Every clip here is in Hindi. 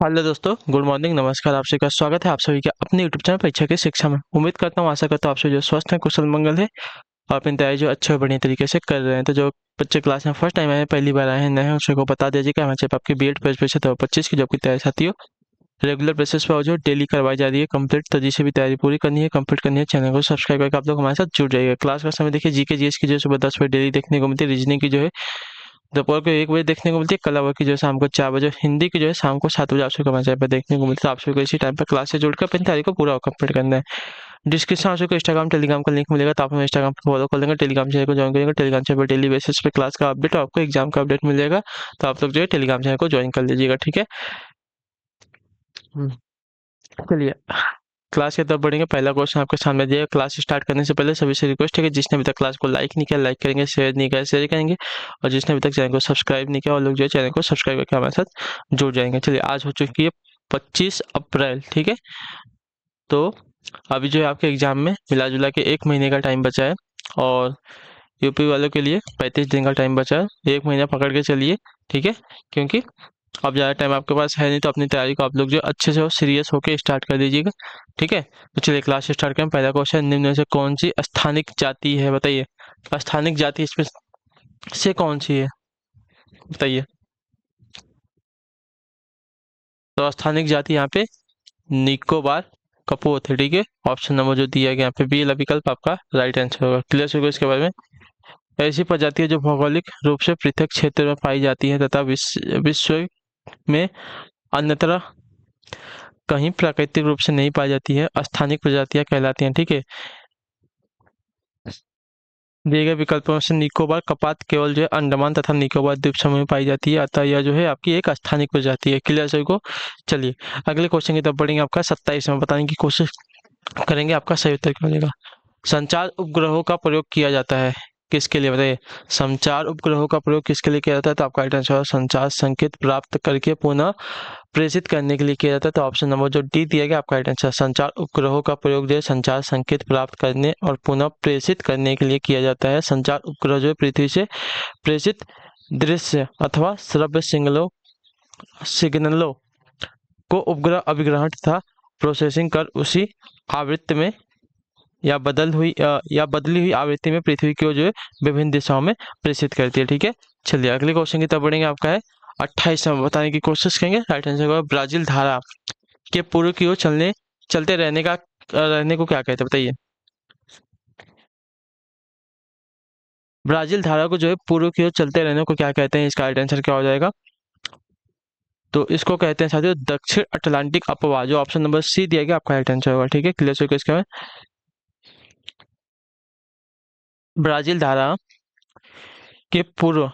हेलो दोस्तों, गुड मॉर्निंग, नमस्कार। आप सभी का स्वागत है आप सभी के अपने यूट्यूब चैनल परीक्षा की शिक्षा में। उम्मीद करता हूँ, आशा करता हूँ आप सभी जो स्वस्थ हैं, कुशल मंगल है और अपनी तैयारी जो अच्छे और बढ़िया तरीके से कर रहे हैं। तो जो बच्चे क्लास में फर्स्ट टाइम आए हैं, पहली बार आए हैं, नए हैं, उसे को बता दीजिए कि हमारे चैनल आपकी बीएड परीक्षा 2025 की जो आपकी तैयारी साथी हो रेगुलर बेसिस पर जो डेली करवाई जा रही है कंप्लीट। तो जिसे भी तैयारी पूरी करनी है, कंप्लीट करनी है, चैनल को सब्सक्राइब करके आप लोग हमारे साथ जुड़ जाइएगा। क्लास का समय देखिए, जीके जीएस की जो है सुबह 10 बजे डेली देखने को मिलती है, रीजनिंग की जो है दोपहर को 1 बजे देखने को मिलती है, कला वर्क की जो है शाम को 4 बजे, हिंदी की जो है शाम को 7 बजे आपसे कमा पर देखने को मिलता है। आप सभी को इसी टाइम पर क्लास से जोड़कर अपनी तैयारी को पूरा कंप्लीट करना है। डिस्क्रिप्शन में आपको इंस्टाग्राम टेलीग्राम का लिंक मिलेगा, तो आप हमें इंस्टाग्राम पर फॉलो कर लेंगे, टेलीग्राम चैनल को ज्वाइन करेंगे। टेलीग्राम चैनल पर डेली बेसिस पे क्लास का अपडेट और आपको एग्जाम का अपडेट मिल जाएगा। तो आप लोग जो है टेलीग्राम चैनल को ज्वाइन कर लीजिएगा, ठीक है। हम्म, चलिए क्लास की तरफ बढ़ेंगे। पहला क्वेश्चन आपके सामने दिया है। क्लास स्टार्ट करने से पहले सभी से रिक्वेस्ट है कि जिसने अभी तक क्लास को लाइक नहीं किया, लाइक करेंगे, शेयर नहीं किया, शेयर करेंगे, और जिसने अभी तक चैनल को सब्सक्राइब नहीं किया, और लोग जो है चैनल को सब्सक्राइब करके हमारे साथ जुड़ जाएंगे। चलिए, आज हो चुकी है 25 अप्रैल, ठीक है। तो अभी जो है आपके एग्जाम में मिला जुला के 1 महीने का टाइम बचा है, और यूपी वालों के लिए 35 दिन का टाइम बचा है। 1 महीना पकड़ के चलिए, ठीक है, क्योंकि अब ज़्यादा टाइम आपके पास है नहीं। तो अपनी तैयारी को आप लोग जो अच्छे से और सीरियस होकर स्टार्ट कर दीजिएगा, ठीक है। तो चलिए क्लास स्टार्ट करें। पहला क्वेश्चन, निम्न में से कौन सी स्थानिक जाति है, बताइए। स्थानिक जाति इसमें से कौन सी है, बताइए। तो स्थानिक जाति यहाँ पे निकोबार कपूर थे, ठीक है। ऑप्शन नंबर जो दिया गया यहाँ पे बी वाला विकल्प आपका राइट आंसर होगा। क्लियर होगा इसके बारे में। ऐसी प्रजातियां जो भौगोलिक रूप से पृथक क्षेत्र में पाई जाती है तथा विश्व में अन्यत्र कहीं प्राकृतिक रूप से नहीं पाई जाती है, स्थानिक प्रजातियां कहलाती हैं, ठीक है। दिए गए विकल्पों में से निकोबार कपात केवल जो है अंडमान तथा निकोबार द्वीप समूह में पाई जाती है, अतः यह जो है आपकी एक स्थानिक प्रजाति है। क्लियर सभी को। चलिए अगले क्वेश्चन की तरफ बढ़ेंगे। आपका 27 में बताने की कोशिश करेंगे, आपका सही उत्तर क्या मिलेगा। संचार उपग्रहों का प्रयोग किया जाता है किसके लिए, बताइए। संचार उपग्रहों का प्रयोग किसके लिए किया जाता है, तो आपका राइट आंसर संचार संकेत प्राप्त करके पुनः प्रेषित करने के लिए किया जाता है। तो ऑप्शन नंबर जो डी दिया गया आपका राइट आंसर। संचार उपग्रहों का प्रयोग जो है संचार संकेत प्राप्त करने और पुनः प्रेषित करने के लिए किया जाता है। संचार उपग्रह जो है पृथ्वी से प्रेषित दृश्य अथवा श्रव्य सिग्नलों को उपग्रह अभिग्रहण तथा प्रोसेसिंग कर उसी आवृत्ति में या बदली हुई आवृत्ति में पृथ्वी की ओर जो है विभिन्न दिशाओं में प्रेषित करती है, ठीक है। चलिए अगले क्वेश्चन की तरफ बढ़ेंगे। आपका है 28 में बताने की कोशिश करेंगे। राइट आंसर होगा ब्राजील धारा के पूर्व की ओर चलते रहने को क्या कहते हैं, बताइए। ब्राजील धारा को जो है पूर्व की ओर चलते रहने को क्या कहते हैं, इसका राइट आंसर क्या हो जाएगा। तो इसको कहते हैं साथियों दक्षिण अटलांटिक अपवाह। जो ऑप्शन नंबर सी दिया गया आपका राइट आंसर होगा, ठीक है। क्लियर हो गया इसका। ब्राजील धारा के पूर्व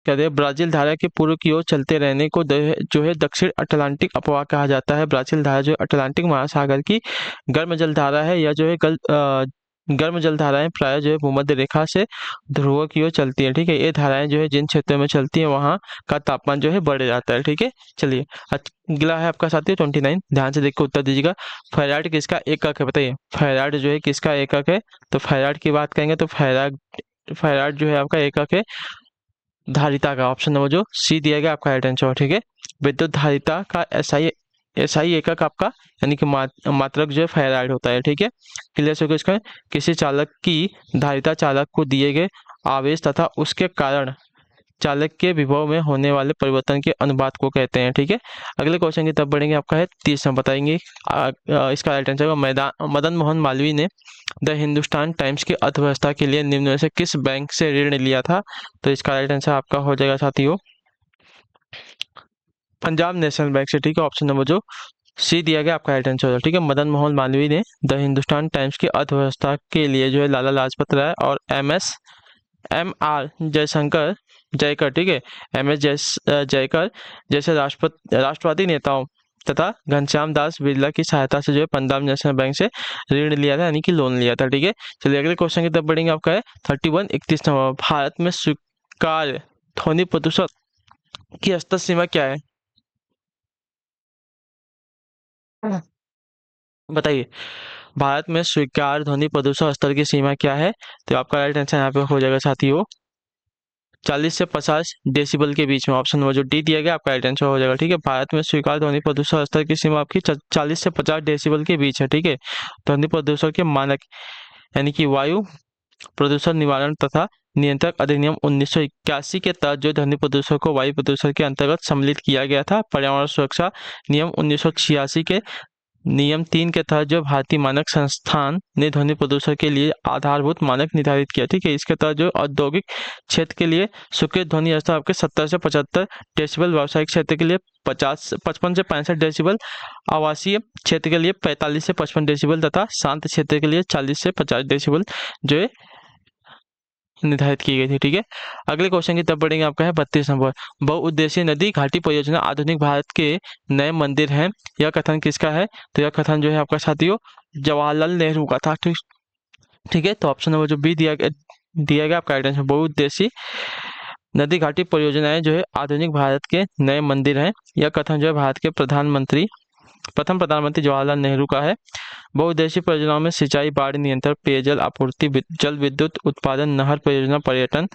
कहते हैं ब्राजील धारा के पूर्व की ओर चलते रहने को जो है दक्षिण अटलांटिक अपवाह कहा जाता है। ब्राजील धारा जो है अटलांटिक महासागर की गर्म जल धारा है, या जो है गर्म जल धाराएं प्राय जो है भूमध्य रेखा से ध्रुव की ओर चलती है, ठीक है। ये धाराएं जो है जिन क्षेत्रों में चलती है वहाँ का तापमान जो है बढ़ जाता है, ठीक है। चलिए अगला है आपका साथी 29। ध्यान से देखकर उत्तर दीजिएगा। फैराड किसका एकक है, बताइए। फैराड जो है किसका एकक है, तो फैराड की बात करेंगे तो फैराड जो है आपका एकक है धारिता का। ऑप्शन नंबर जो सी दिया गया आपका राइट आंसर, ठीक है। विद्युत धारिता का एसआई एकक आपका यानी कि मात्रक जो है फैराड होता है, ठीक है। क्लियर हो गया इसका। किसी चालक की धारिता चालक को दिए गए आवेश तथा उसके कारण चालक के विभव में होने वाले परिवर्तन के अनुपात को कहते हैं, ठीक है। अगले क्वेश्चन की तरफ बढ़ेंगे। आपका है 30 में बताएंगे। इसका राइट आंसर मदन मोहन मालवीय ने द हिंदुस्तान टाइम्स की अर्थव्यवस्था के लिए निम्न में से किस बैंक से ऋण लिया था, तो इसका राइट आंसर आपका हो जाएगा साथियों पंजाब नेशनल बैंक से, ठीक है। ऑप्शन नंबर जो सी दिया गया आपका राइट आंसर होगा, ठीक है। मदन मोहन मालवीय ने द हिंदुस्तान टाइम्स की अर्थव्यवस्था के लिए जो है लाला लाजपत राय और एम आर जयशंकर जयकर, ठीक है, एम एस जयकर जैसे राष्ट्रवादी नेताओं तथा घनश्याम दास बिरला की सहायता से जो है पंजाब नेशनल बैंक से ऋण लिया था, यानी कि लोन लिया था, ठीक है। चलिए अगले क्वेश्चन की तरफ बढ़ेंगे। आपका है 31 नंबर। भारत में स्वीकार्य ध्वनि प्रदूषण की स्तर सीमा क्या है, बताइए। भारत में स्वीकार्य ध्वनि प्रदूषण स्तर की सीमा क्या है, तो आपका राइट आंसर यहाँ पे हो जाएगा साथियों 40 से 50 डेसिबल के बीच में। ऑप्शन नंबर जो डी दिया गया आपका राइट आंसर हो जाएगा। ठीक है, भारत में स्वीकार ध्वनि प्रदूषण स्तर की सीमा आपकी 40 से 50 डेसिबल के बीच है। ठीक है, ध्वनि प्रदूषण के मानक यानी कि वायु प्रदूषण निवारण तथा नियंत्रक अधिनियम 1981 के तहत जो ध्वनि प्रदूषण को वायु प्रदूषण के अंतर्गत सम्मिलित किया गया था। पर्यावरण सुरक्षा नियम 1986 के नियम 3 के तहत जो भारतीय मानक संस्थान ने ध्वनि प्रदूषण के लिए आधारभूत मानक निर्धारित किया। ठीक है, इसके तहत जो औद्योगिक क्षेत्र के लिए स्वीकृत ध्वनि स्तर आपके 70 से 75 डेसिबल, व्यावसायिक क्षेत्र के लिए 55 से 65 डेसिबल, आवासीय क्षेत्र के लिए 45 से 55 डेसिबल तथा शांत क्षेत्र के लिए 40 से 50 डेसिबल जो है निर्धारित की गई थी। ठीक है, अगले क्वेश्चन की तरफ बढ़ेंगे। आपका है 32 नंबर, बहुउद्देशीय नदी घाटी परियोजना आधुनिक भारत के नए मंदिर हैं। यह कथन किसका है? तो यह कथन जो है आपका साथियों जवाहरलाल नेहरू का था। ठीक है, तो ऑप्शन नंबर जो बी दिया गया आपका राइट आंसर। बहुउद्देशीय नदी घाटी परियोजनाएं जो है आधुनिक भारत के नए मंदिर हैं। यह कथन जो है भारत के प्रथम प्रधानमंत्री जवाहरलाल नेहरू का है। बहुउद्देशीय परियोजनाओं में सिंचाई, बाढ़ नियंत्रण, पेयजल आपूर्ति, जल विद्युत उत्पादन, नहर परियोजना, पर्यटन,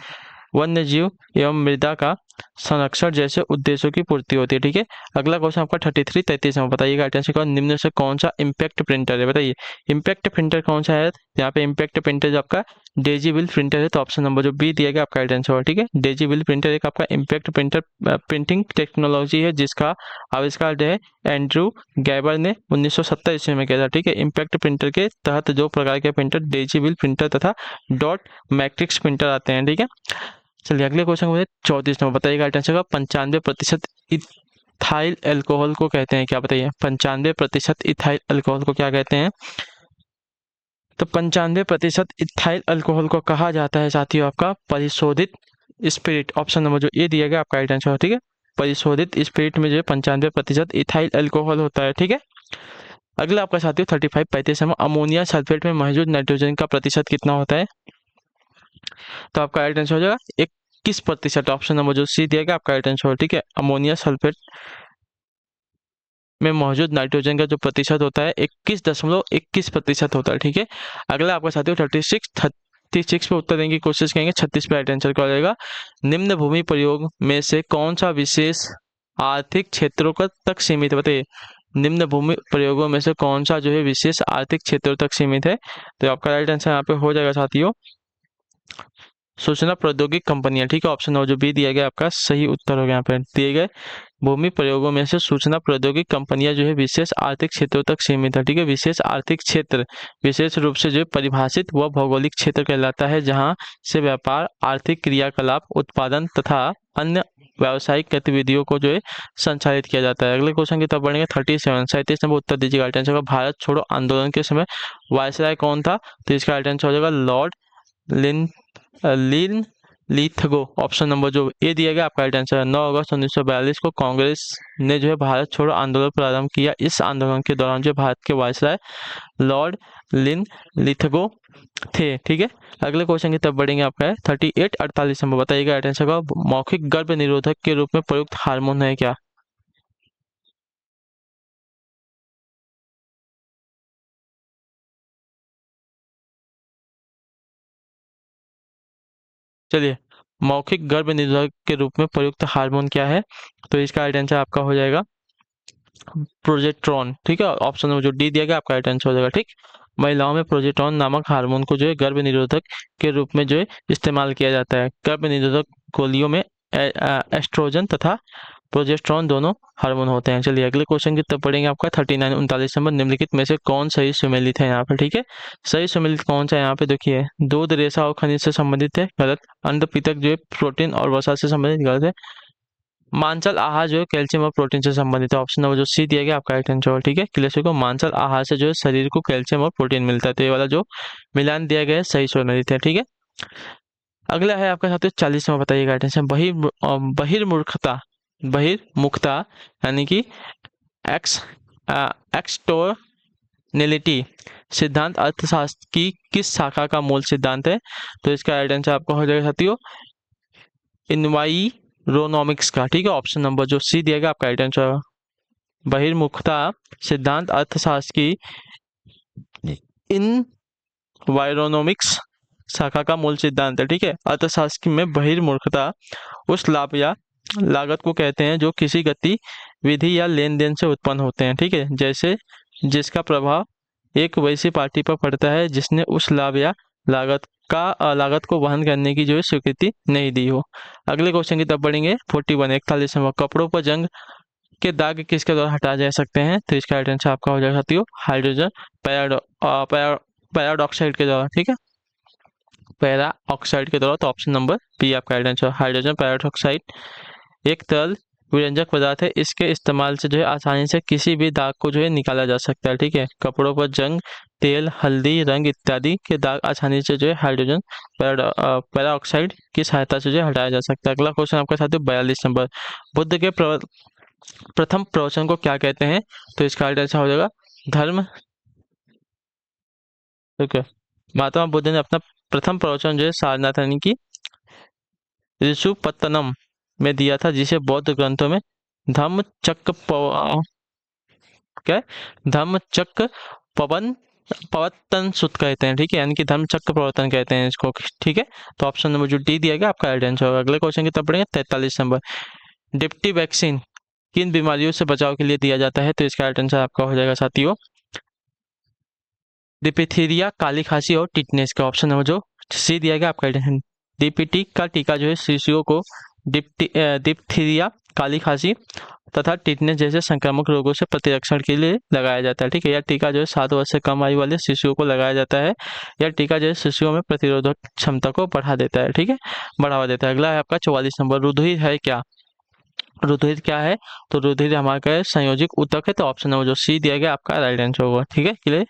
वन्य जीव एवं मृदा का संरक्षण जैसे उद्देश्यों की पूर्ति होती है। ठीक है, अगला क्वेश्चन आपका 33 में बताइएगा आइटम का निम्न से कौन सा इम्पैक्ट प्रिंटर है? बताइए इम्पैक्ट प्रिंटर कौन सा है? यहाँ पे इम्पैक्ट प्रिंटर जो आपका डेजीबिल प्रिंटर है। तो ऑप्शन नंबर जो बी दिया गया आपका राइट आंसर होगा। ठीक है, डेजीबिल प्रिंटर एक आपका इम्पैक्ट प्रिंटर प्रिंटिंग टेक्नोलॉजी है जिसका आविष्कार जो है एंड्रू गैबर ने 1970 ईस्वी में किया था। ठीक है, इम्पैक्ट प्रिंटर के तहत दो प्रकार के प्रिंटर डेजीबिल प्रिंटर तथा डॉट मैट्रिक्स प्रिंटर आते हैं। ठीक है, चलिए अगले क्वेश्चन को 34 नंबर बताइएगा राइट आंसर का 95% इथाइल अल्कोहल को कहते हैं क्या? बताइए 95% इथाइल अल्कोहल को क्या कहते हैं? तो 95% इथाइल अल्कोहल को कहा जाता है साथियों आपका परिशोधित स्पिरिट। ऑप्शन नंबर जो ए दिया गया आपका राइट आंसर। ठीक है, परिशोधित स्पिरिट में जो 95% इथाइल अल्कोहल होता है। ठीक है, अगला आपका साथियों 35 में अमोनिया सल्फेट में मौजूद नाइट्रोजन का प्रतिशत कितना होता है? तो आपका राइट आंसर हो जाएगा 21%। ऑप्शन नंबर जो सी दिया गया आपका राइट आंसर। ठीक है, अमोनिया सल्फेट में मौजूद नाइट्रोजन का जो प्रतिशत होता है 21.21% होता है। ठीक है, अगला आपका साथियों 36 पे उत्तर देने की कोशिश करेंगे। 36 पे राइट आंसर क्या हो जाएगा? निम्न भूमि प्रयोग में से कौन सा विशेष आर्थिक क्षेत्रों तक सीमित है? बताइए निम्न भूमि प्रयोगों में से कौन सा जो है विशेष आर्थिक क्षेत्रों तक सीमित है? तो आपका राइट आंसर यहाँ पे हो जाएगा साथियों सूचना प्रौद्योगिकी कंपनियां। ठीक है, ऑप्शन नंबर जो बी दिया गया आपका सही उत्तर हो गया। यहाँ पे दिए गए भूमि प्रयोगों में से सूचना प्रौद्योगिकी कंपनियां जो है विशेष आर्थिक क्षेत्रों तक सीमित है। ठीक है, विशेष आर्थिक क्षेत्र विशेष रूप से जो परिभाषित व भौगोलिक क्षेत्र कहलाता है जहां से व्यापार, आर्थिक क्रियाकलाप, उत्पादन तथा अन्य व्यावसायिक गतिविधियों को जो है संचालित किया जाता है। अगले क्वेश्चन की तरफ बढ़ेंगे 37 नंबर उत्तर दीजिएगा राइट आंसर का। भारत छोड़ो आंदोलन के समय वायसराय कौन था? तो इसका राइट आंसर हो जाएगा लॉर्ड लिन लीथगो। ऑप्शन नंबर जो ए दिया गया आपका राइट आंसर है। 9 अगस्त 1942 को कांग्रेस ने जो है भारत छोड़ो आंदोलन प्रारंभ किया। इस आंदोलन के दौरान जो भारत के वायसराय लॉर्ड लिन लीथगो थे। ठीक है, अगले क्वेश्चन की तरफ बढ़ेंगे। आपका है 48 नंबर बताइएगा राइट आंसर का मौखिक गर्भ निरोधक के रूप में प्रयुक्त हार्मोन है क्या? चलिए मौखिक गर्भ निरोधक के रूप में प्रयुक्त हार्मोन क्या है? तो इसका राइट आंसर आपका हो जाएगा प्रोजेस्टेरॉन। ठीक है, ऑप्शन नंबर जो डी दिया गया आपका राइट आंसर हो जाएगा। ठीक, महिलाओं में प्रोजेस्टेरॉन नामक हार्मोन को जो है गर्भ निरोधक के रूप में जो है इस्तेमाल किया जाता है। गर्भ निरोधक गोलियों में एस्ट्रोजन तथा प्रोजेस्टेरॉन दोनों हार्मोन होते हैं। चलिए अगले क्वेश्चन की तरफ पढ़ेंगे। आपका 39 नंबर निम्नलिखित में से कौन सही सुमेलित है यहाँ पे? ठीक है, सही सुमेलित कौन सा है यहाँ पे? देखिए दूध, रेशा और खनिज से संबंधित है, गलत। अंड पितक जो है प्रोटीन और वसा से संबंधित, गलत है। मांसल आहार जो है कैल्शियम और प्रोटीन से संबंधित है। ऑप्शन नंबर जो सी दिया गया आपका राइट आंसर। ठीक है, क्लियर को मांसल आहार से जो है शरीर को कैल्शियम और प्रोटीन मिलता है। तो ये वाला जो मिलान दिया गया है सही सुमेलित है। ठीक है, अगला है आपका साथियों 40 में बताइएगा राइट आंसर। बहिर्मुखता यानी कि एक्स एक्सटर्नलिटी सिद्धांत अर्थशास्त्र की किस शाखा का मूल सिद्धांत है? तो इसका राइट आंसर आपका हो जाएगा साथियों इन्वायरोनॉमिक्स का। ठीक है, ऑप्शन नंबर जो सी दिया गया आपका राइट आंसर। बहिर्मुखता सिद्धांत अर्थशास्त्र की इन्वायरोनॉमिक्स शाखा का मूल सिद्धांत है। ठीक है, अर्थशास्त्र में बहिर्मुखता उस लाभ या लागत को कहते हैं जो किसी गतिविधि या लेन देन से उत्पन्न होते हैं। ठीक है, जैसे जिसका प्रभाव एक वैसी पार्टी पर पड़ता है जिसने उस लाभ या लागत को वहन करने की जो है स्वीकृति नहीं दी हो। अगले क्वेश्चन की तरफ बढ़ेंगे। 41 41 नंबर, कपड़ों पर जंग के दाग किसके द्वारा हटाए जा सकते हैं? तो इसका राइट आंसर आपका हो जाएगा साथियों हाइड्रोजन पैराडॉक्साइड के द्वारा। ठीक है, पैरा ऑक्साइड के द्वारा। तो ऑप्शन नंबर बी आपका राइट आंसर। हाइड्रोजन पैराडॉक्साइड एक तरल विरंजक पदार्थ है, इसके इस्तेमाल से जो है आसानी से किसी भी दाग को जो है निकाला जा सकता है। ठीक है, कपड़ों पर जंग, तेल, हल्दी, रंग इत्यादि के दाग आसानी से जो है हाइड्रोजन पैरा ऑक्साइड की सहायता से जो है हटाया जा सकता है। अगला क्वेश्चन आपका साथियों 42 नंबर, बुद्ध के प्रथम प्रवचन को क्या कहते हैं? तो इसका राइट आंसर हो जाएगा धर्म। ठीक है, महात्मा बुद्ध ने अपना प्रथम प्रवचन जो है सारनाथ यानी कि ऋषुपत्तनम में दिया था, जिसे बौद्ध ग्रंथों में धम्मचक्र प्रवर्तन सूत्र कहते हैं। ठीक है, यानी कि धम्मचक्र प्रवर्तन कहते हैं इसको। ठीक है, तो ऑप्शन नंबर जो डी दिया गया आपका राइट आंसर होगा। अगले क्वेश्चन की तरफ बढ़ेंगे। 43 नंबर, डिप्टी वैक्सीन किन बीमारियों से बचाव के लिए दिया जाता है? तो इसका राइट आंसर आपका हो जाएगा साथियों डिप्थीरिया, काली खांसी और टिटनेस का। ऑप्शन नंबर जो सी दिया गया आपका राइट आंसर। डीपीटी का टीका जो है शिशुओं को डिप्थीरिया, काली खांसी तथा टिटनेस जैसे संक्रामक रोगों से प्रतिरक्षण के लिए लगाया जाता है। ठीक है, यह टीका जो है 7 वर्ष से कम आयु वाले शिशुओं को लगाया जाता है। यह टीका जो है शिशुओं में प्रतिरोधक क्षमता को बढ़ा देता है। ठीक है, बढ़ावा देता है। अगला है आपका 44 नंबर, रुधिर है क्या? रुधिर क्या है? तो रुधिर हमारा संयोजित ऊतक है। तो ऑप्शन नंबर जो सी दिया गया आपका राइट आंसर होगा। ठीक है, क्लियर।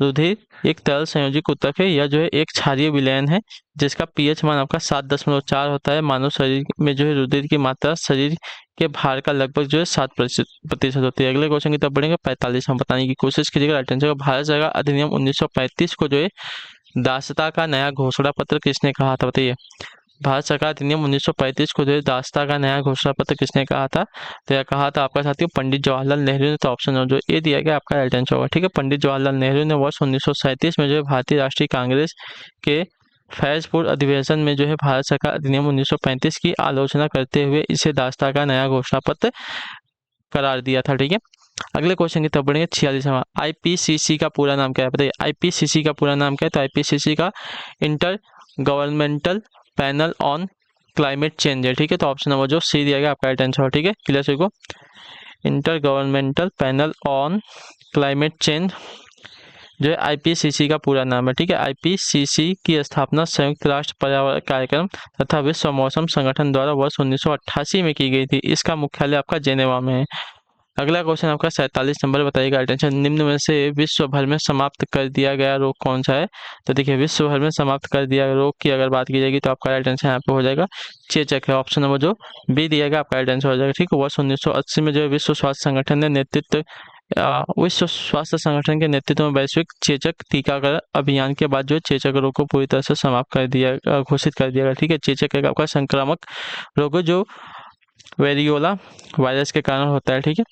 रुधिर एक तरल संयोजित ऊतक है। यह जो है एक क्षारीय विलयन है जिसका पीएच मान आपका 7.4 होता है। मानव शरीर में जो है रुधिर की मात्रा शरीर के भार का लगभग जो है 7% होती है। अगले क्वेश्चन की तरफ बढ़ेंगे। 45 में बताने की कोशिश कीजिएगा। राइट आंसर भारत सरकार अधिनियम 1935 को जो है दासता का नया घोषणा पत्र किसने कहा था? बताइए, भारत सरकार अधिनियम 1935 को जो है दासता का नया घोषणा पत्र किसने कहा था? तो यह कहा था आपका साथियों पंडित जवाहरलाल नेहरू ने। तो ऑप्शन जो ए दिया गया आपका राइट आंसर होगा। ठीक है, पंडित जवाहरलाल नेहरू ने वर्ष 1937 में जो है भारतीय राष्ट्रीय कांग्रेस के फैजपुर अधिवेशन में जो है भारत सरकार अधिनियम 1935 की आलोचना करते हुए इसे दासता का नया घोषणा पत्र करार दिया था। ठीक है, अगले क्वेश्चन की तरफ बढ़ेंगे। 46वां, आईपीसीसी का पूरा नाम क्या है? बताइए, आईपीसीसी का पूरा नाम क्या है? तो आईपीसीसी का inter governmental panel on climate change है। ठीक है, तो ऑप्शन नंबर जो सी दिया गया आपका राइट आंसर हो। ठीक है, क्लियर सभी को। Inter governmental panel on climate change जो है आईपीसीसी का पूरा नाम है। ठीक है, आईपीसीसी की स्थापना संयुक्त राष्ट्र पर्यावरण कार्यक्रम तथा विश्व मौसम संगठन द्वारा वर्ष 1988 में की गई थी। इसका मुख्यालय आपका जेनेवा में है। अगला क्वेश्चन आपका 47 नंबर बताइएगा। अटेंशन, निम्न में से विश्व भर में समाप्त कर दिया गया रोग कौन सा है? तो देखिए, विश्व भर में समाप्त कर दिया रोग की अगर बात की जाएगी तो आपका राइट आंसर यहाँ पे हो जाएगा चेचक है। ऑप्शन नंबर जो बी दिया गया आपका राइट आंसर हो जाएगा। ठीक है, वर्ष 1980 में जो है विश्व स्वास्थ्य संगठन ने विश्व स्वास्थ्य संगठन के नेतृत्व में वैश्विक चेचक टीकाकरण अभियान के बाद जो है चेचक रोग को पूरी तरह से समाप्त कर दिया घोषित कर दिया गया। ठीक है, चेचक एक आपका संक्रामक रोग है जो वेरियोला वायरस के कारण होता है। ठीक है,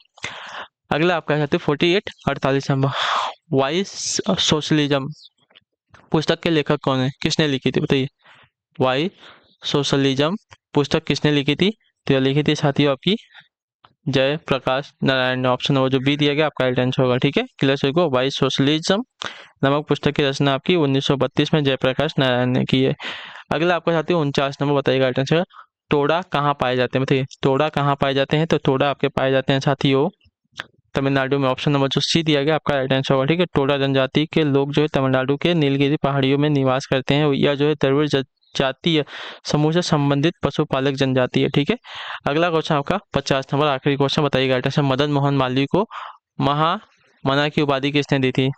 अगला आपका साथी 48 48 नंबर, वाइस सोशलिज्म पुस्तक के लेखक कौन है? किसने लिखी थी? बताइए, वाई सोशलिज्म पुस्तक किसने लिखी थी? तो यह लिखी थी साथियों आपकी जय प्रकाश नारायण ने। ऑप्शन नंबर जो बी दिया गया आपका राइट आंसर होगा। ठीक है, क्लियर सभी को। वाई सोशलिज्म नामक पुस्तक की रचना आपकी 1932 में जयप्रकाश नारायण ने की है। अगला आपका साथी 49 नंबर बताइएगा राइट आंसर। टोडा कहाँ पाए जाते हैं? बताइए, टोडा कहाँ पाए जाते हैं? तो टोडा आपके पाए जाते हैं साथियों तमिलनाडु में। ऑप्शन नंबर जो सी दिया गया आपका राइट आंसर होगा। ठीक है, टोडा जनजाति के लोग जो है तमिलनाडु के नीलगिरी पहाड़ियों में निवास करते हैं। यह जो है द्रविड़ जातीय समूह से संबंधित पशुपालक जनजाति है। ठीक है, अगला क्वेश्चन आपका 50 नंबर आखिरी क्वेश्चन बताइएगा राइट आंसर। मदन मोहन मालवीय को महामना की उपाधि किसने दी थी?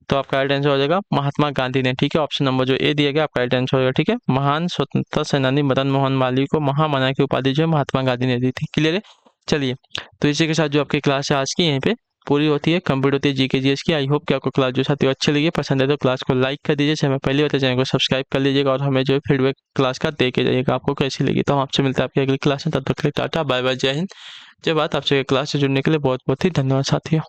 तो आपका राइट आंसर हो जाएगा महात्मा गांधी ने। ठीक है, ऑप्शन नंबर जो ए दिया गया आपका राइट आंसर होगा। ठीक है, महान स्वतंत्रता सेनानी मदन मोहन मालवीय को महामना की उपाधि जो है महात्मा गांधी ने दी थी। क्लियर है, चलिए तो इसी के साथ जो आपकी क्लास है आज की यहीं पे पूरी होती है, कंप्लीट होती है जीके जीएस की। आई होप कि आपको क्लास जो साथियों अच्छी लगी, पसंद है तो क्लास को लाइक कर दीजिए, चैनल पहले होते चैनल को सब्सक्राइब कर लीजिएगा और हमें जो है फीडबैक क्लास का दे के जाइएगा आपको कैसी लगी। तो हम आपसे मिलते हैं आपकी अगली क्लास में, तब तक के लिए टाटा बाय बाय, जय हिंद, जय भारत। आपसे क्लास से जुड़ने के लिए बहुत बहुत ही धन्यवाद साथियों।